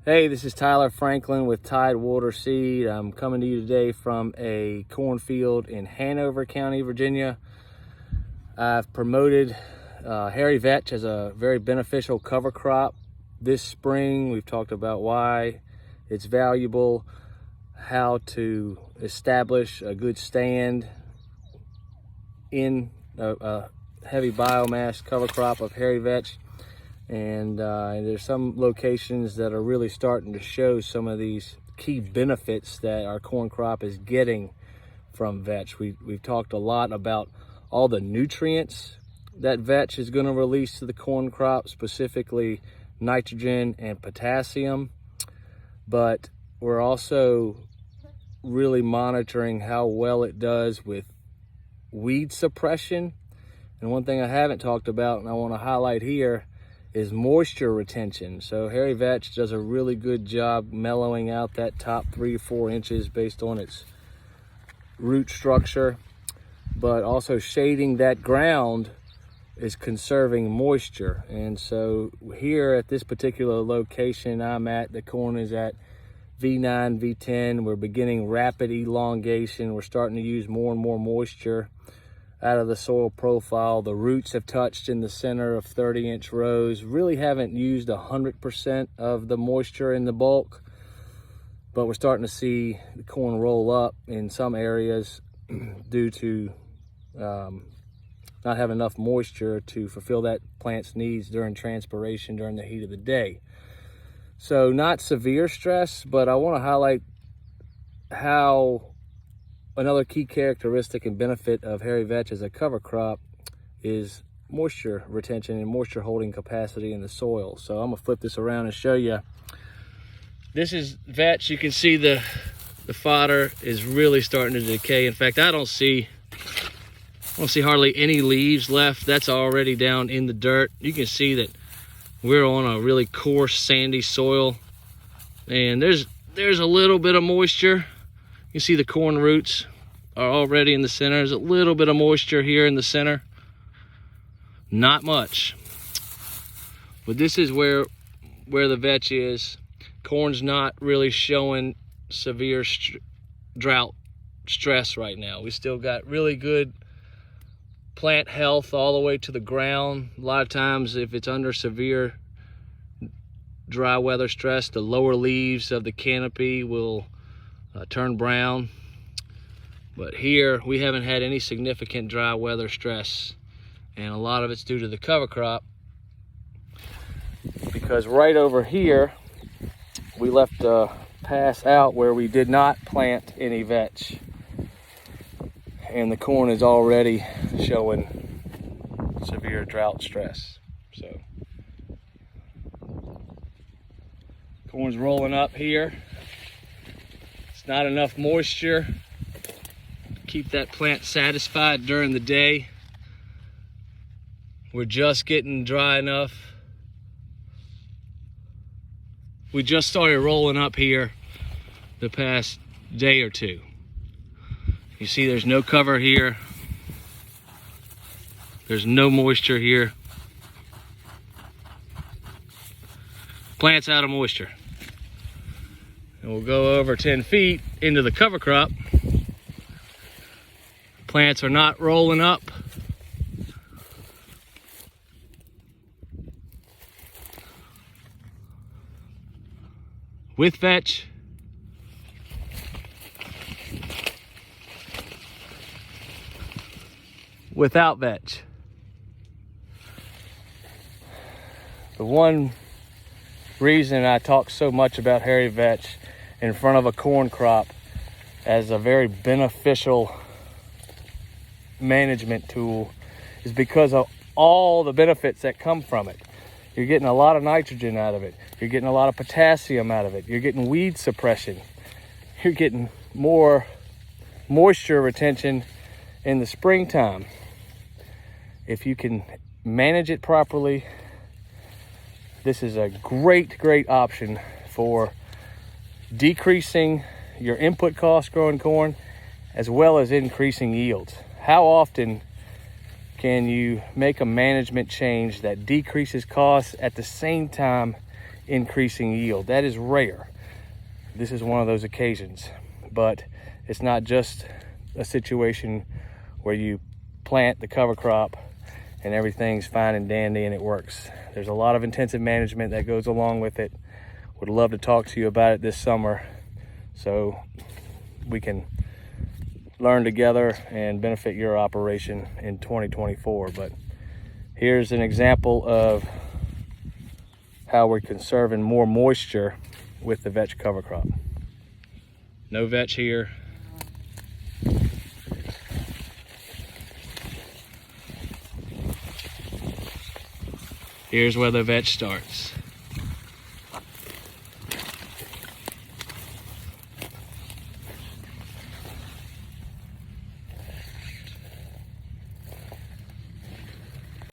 Hey, this is Tyler Franklin with Tidewater Seed. I'm coming to you today from a cornfield in Hanover County, Virginia. I've promoted Hairy Vetch as a very beneficial cover crop this spring. We've talked about why it's valuable, how to establish a good stand in a heavy biomass cover crop of Hairy Vetch. And there's some locations that are really starting to show some of these key benefits that our corn crop is getting from vetch. We've talked a lot about all the nutrients that vetch is going to release to the corn crop, specifically nitrogen and potassium, but we're also really monitoring how well it does with weed suppression. And one thing I haven't talked about and I want to highlight here is moisture retention. So Hairy Vetch does a really good job mellowing out that top 3 to 4 inches based on its root structure, but also shading that ground is conserving moisture. And so here at this particular location I'm at, the corn is at V9, V10. We're beginning rapid elongation. We're starting to use more and more moisture out of the soil profile. The roots have touched in the center of 30-inch rows. Really haven't used 100% of the moisture in the bulk, but we're starting to see the corn roll up in some areas due to not having enough moisture to fulfill that plant's needs during transpiration during the heat of the day. So not severe stress, but I want to highlight how another key characteristic and benefit of Hairy Vetch as a cover crop is moisture retention and moisture holding capacity in the soil. So I'm gonna flip this around and show you. This is vetch. You can see the fodder is really starting to decay. In fact, I don't see hardly any leaves left. That's already down in the dirt. You can see that we're on a really coarse sandy soil, and there's a little bit of moisture. You see the corn roots are already in the center. There's a little bit of moisture here in the center. Not much. But this is where the vetch is. Corn's not really showing severe drought stress right now. We still got really good plant health all the way to the ground. A lot of times if it's under severe dry weather stress, the lower leaves of the canopy will turn brown. But here we haven't had any significant dry weather stress, and a lot of it's due to the cover crop, because right over here we left a pass out where we did not plant any vetch, and the corn is already showing severe drought stress. So corn's rolling up here. Not enough moisture to keep that plant satisfied during the day. We're just getting dry enough. We just started rolling up here the past day or two. You see there's no cover here. There's no moisture here. Plant's out of moisture. And we'll go over 10 feet into the cover crop. Plants are not rolling up. With vetch. Without vetch. The one reason I talk so much about Hairy Vetch in front of a corn crop as a very beneficial management tool is because of all the benefits that come from it. You're getting a lot of nitrogen out of it. You're getting a lot of potassium out of it. You're getting weed suppression. You're getting more moisture retention in the springtime. If you can manage it properly, this is a great option for decreasing your input costs growing corn, as well as increasing yields. How often can you make a management change that decreases costs at the same time increasing yield. That is rare. This is one of those occasions, but it's not just a situation where you plant the cover crop and everything's fine and dandy and it works. There's a lot of intensive management that goes along with it. Would love to talk to you about it this summer so we can learn together and benefit your operation in 2024. But here's an example of how we're conserving more moisture with the vetch cover crop. No vetch here. Here's where the vetch starts.